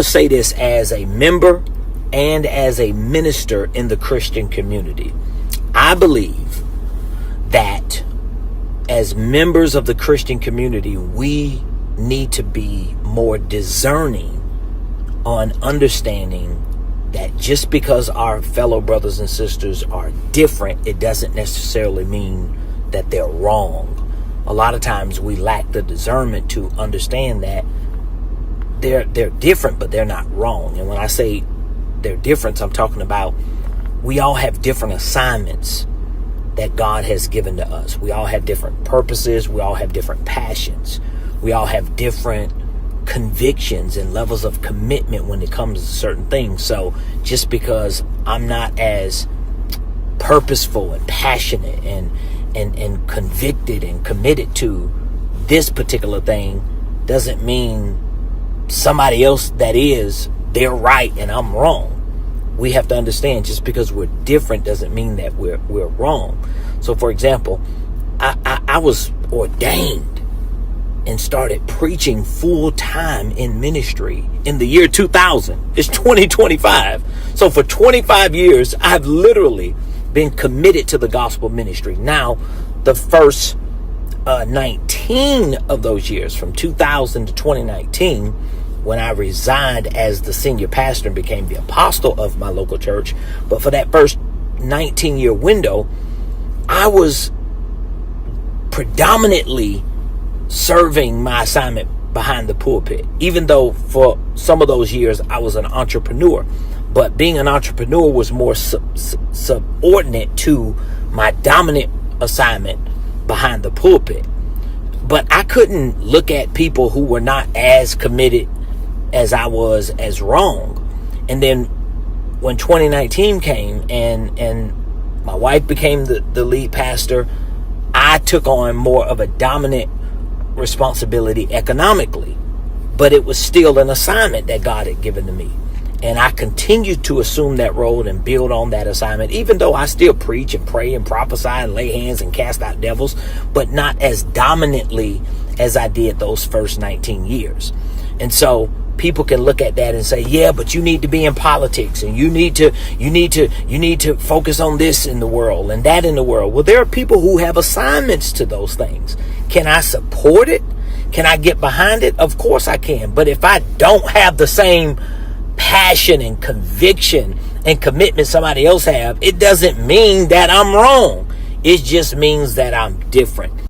say this as a member and as a minister in the Christian community. I believe that as members of the Christian community, we need to be more discerning on understanding that just because our fellow brothers and sisters are different, it doesn't necessarily mean that they're wrong. A lot of times we lack the discernment to understand that they're different, but they're not wrong. And when I say they're different, I'm talking about we all have different assignments that God has given to us. We all have different purposes. We all have different passions. We all have different convictions and levels of commitment when it comes to certain things. So just because I'm not as purposeful and passionate and convicted and committed to this particular thing doesn't mean somebody else that is, they're right and I'm wrong. We have to understand just because we're different doesn't mean that we're wrong. So for example, I was ordained and started preaching full time in ministry in the year 2000. It's 2025. So for 25 years, I've literally been committed to the gospel ministry. Now, the first 19 of those years, from 2000 to 2019, when I resigned as the senior pastor and became the apostle of my local church. But for that first 19-year window, I was predominantly serving my assignment behind the pulpit, even though for some of those years I was an entrepreneur. But being an entrepreneur was more subordinate to my dominant assignment behind the pulpit. But I couldn't look at people who were not as committed as I was as wrong. And then when 2019 came and my wife became the lead pastor, I took on more of a dominant responsibility economically, but it was still an assignment that God had given to me. And I continued to assume that role and build on that assignment, even though I still preach and pray and prophesy and lay hands and cast out devils, but not as dominantly as I did those first 19 years. And so people can look at that and say, yeah, but you need to be in politics and you need to focus on this in the world and that in the world. Well, there are people who have assignments to those things. Can I support it? Can I get behind it? Of course I can. But if I don't have the same passion and conviction and commitment somebody else have, it doesn't mean that I'm wrong. It just means that I'm different.